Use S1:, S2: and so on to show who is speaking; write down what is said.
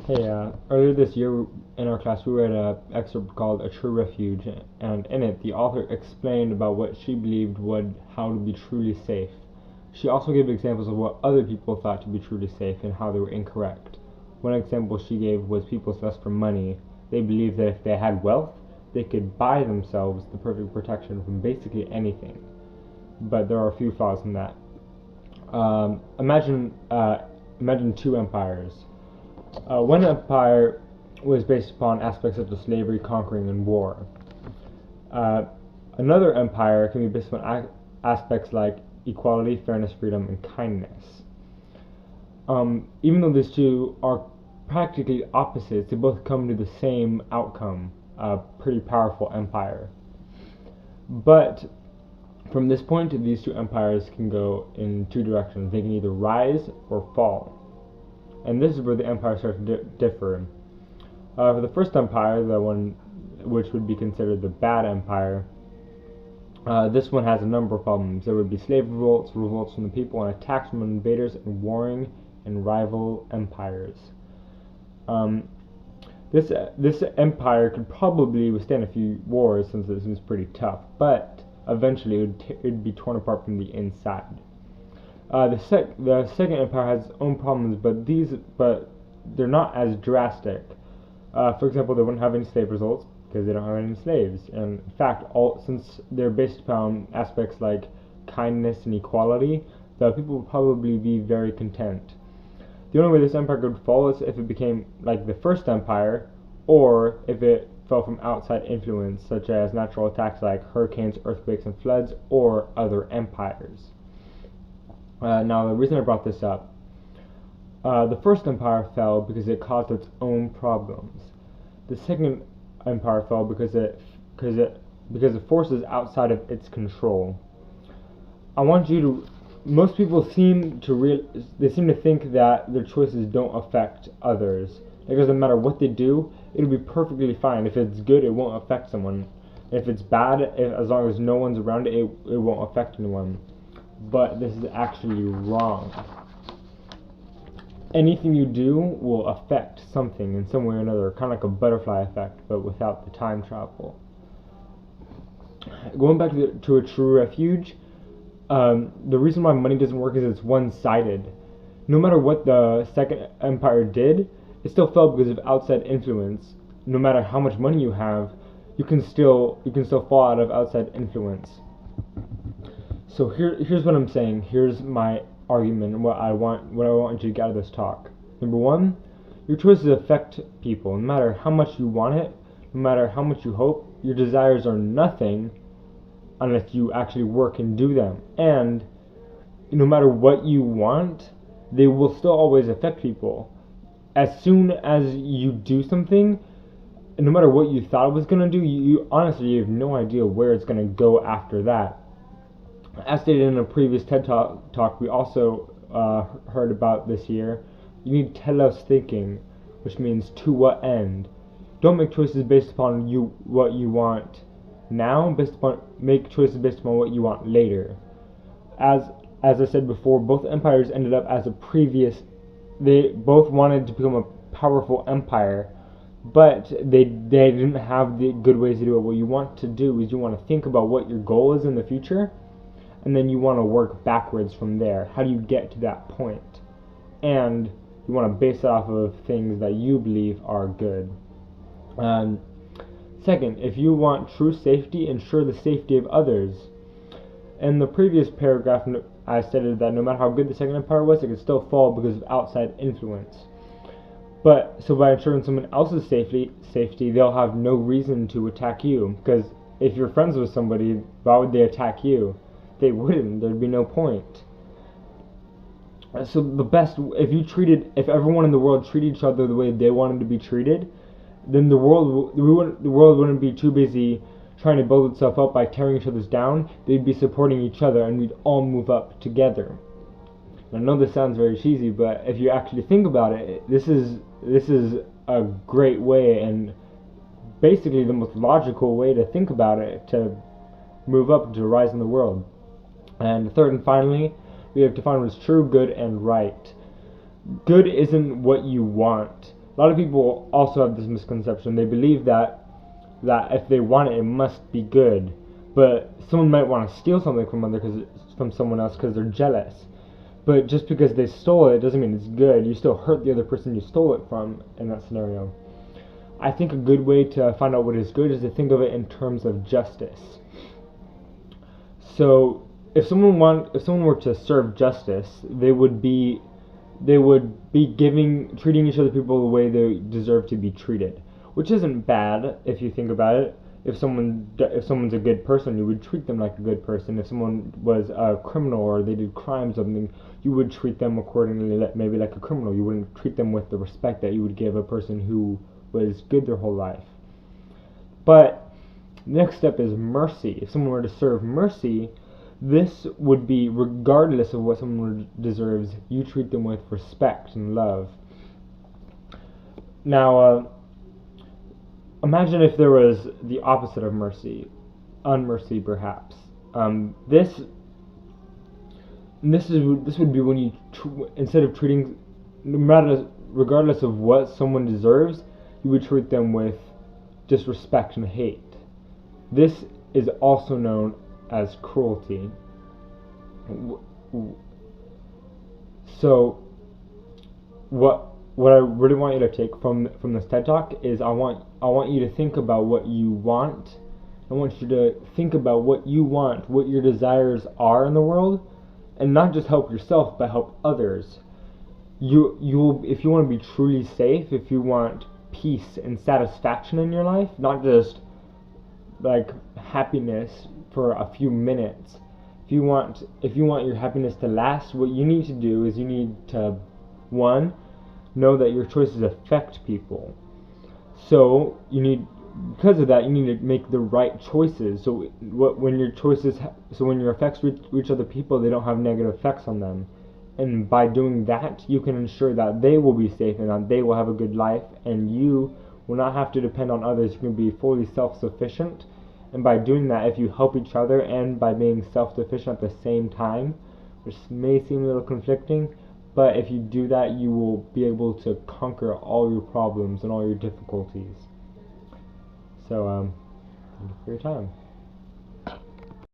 S1: Hey, earlier this year in our class we read an excerpt called A True Refuge, and in it the author explained about what she believed would how to be truly safe. She also gave examples of what other people thought to be truly safe and how they were incorrect. One example she gave was people's lust for money. They believed that if they had wealth, they could buy themselves the perfect protection from basically anything. But there are a few flaws in that. Imagine two empires. One empire was based upon aspects such as slavery, conquering, and war. Uh, Another empire can be based on aspects like equality, fairness, freedom, and kindness. Even though these two are practically opposites, they both come to the same outcome, a pretty powerful empire. But from this point, these two empires can go in two directions. They can either rise or fall. And this is where the empires start to differ. For the first empire, the one which would be considered the bad empire, this one has a number of problems. There would be slave revolts, revolts from the people, and attacks from invaders and warring and rival empires. This empire could probably withstand a few wars since this is pretty tough, but eventually it would be torn apart from the inside. The second empire has its own problems, but they're not as drastic. For example, they wouldn't have any slave results because they don't have any slaves. And in fact, since they're based upon aspects like kindness and equality, the people would probably be very content. The only way this empire could fall is if it became like the first empire, or if it fell from outside influence, such as natural attacks like hurricanes, earthquakes, and floods, or other empires. Now, the reason I brought this up, the first empire fell because it caused its own problems. The second empire fell because of forces outside of its control. I want you to. Most people seem to think that their choices don't affect others. It doesn't matter what they do; it'll be perfectly fine. If it's good, it won't affect someone. If it's bad, as long as no one's around it, it won't affect anyone. But this is actually wrong. Anything you do will affect something in some way or another, kind of like a butterfly effect, but without the time travel. Going back to A True Refuge, the reason why money doesn't work is it's one-sided. No matter what the second empire did, it still fell because of outside influence. No matter how much money you have, you can still fall out of outside influence. So here's what I'm saying. Here's my argument and what I want you to get out of this talk. Number one, your choices affect people. No matter how much you want it, no matter how much you hope, your desires are nothing unless you actually work and do them. And no matter what you want, they will still always affect people. As soon as you do something, no matter what you thought it was going to do, you honestly have no idea where it's going to go after that. As stated in a previous TED Talk, we also heard about this year, you need telos thinking, which means to what end. Don't make choices based upon what you want now, make choices based upon what you want later. As I said before, both empires ended up they both wanted to become a powerful empire, but they didn't have the good ways to do it. What you want to do is you want to think about what your goal is in the future, and then you want to work backwards from there. How do you get to that point? And you want to base it off of things that you believe are good. Second, if you want true safety, ensure the safety of others. In the previous paragraph, I stated that no matter how good the second empire was, it could still fall because of outside influence. So by ensuring someone else's safety, they'll have no reason to attack you. Because if you're friends with somebody, why would they attack you? They wouldn't. There'd be no point. So if everyone in the world treated each other the way they wanted to be treated, then the world wouldn't be too busy trying to build itself up by tearing each other's down. They'd be supporting each other, and we'd all move up together. I know this sounds very cheesy, but if you actually think about it, this is a great way and basically the most logical way to think about it, to move up, to rise in the world. And third and finally, we have to find what's true, good, and right. Good isn't what you want. lot of people also have this misconception. They believe that if they want it, it must be good. But someone might want to steal something from someone else because they're jealous. But just because they stole it doesn't mean it's good. You still hurt the other person you stole it from in that scenario. I think a good way to find out what is good is to think of it in terms of justice. So if someone were to serve justice, they would be treating each other people the way they deserve to be treated, which isn't bad if you think about it. If someone's a good person, you would treat them like a good person. If someone was a criminal or they did crime something, you would treat them accordingly, maybe like a criminal. You wouldn't treat them with the respect that you would give a person who was good their whole life. But next step is mercy. If someone were to serve mercy, this would be regardless of what someone deserves, you treat them with respect and love. Now, imagine if there was the opposite of mercy, unmercy perhaps. This would be when you instead of treating, regardless of what someone deserves, you would treat them with disrespect and hate. This is also known as cruelty. So, what I really want you to take from this TED Talk is I want you to think about what you want. I want you to think about what you want, what your desires are in the world, and not just help yourself, but help others. You will, if you want to be truly safe, if you want peace and satisfaction in your life, not just like happiness for a few minutes. If you want your happiness to last, what you need to do is you need to, one, know that your choices affect people. So because of that, you need to make the right choices. So when your effects reach other people, they don't have negative effects on them. And by doing that, you can ensure that they will be safe and that they will have a good life, and you will not have to depend on others. You can be fully self-sufficient. And by doing that, if you help each other and by being self-sufficient at the same time, which may seem a little conflicting, but if you do that, you will be able to conquer all your problems and all your difficulties. So, thank you for your time.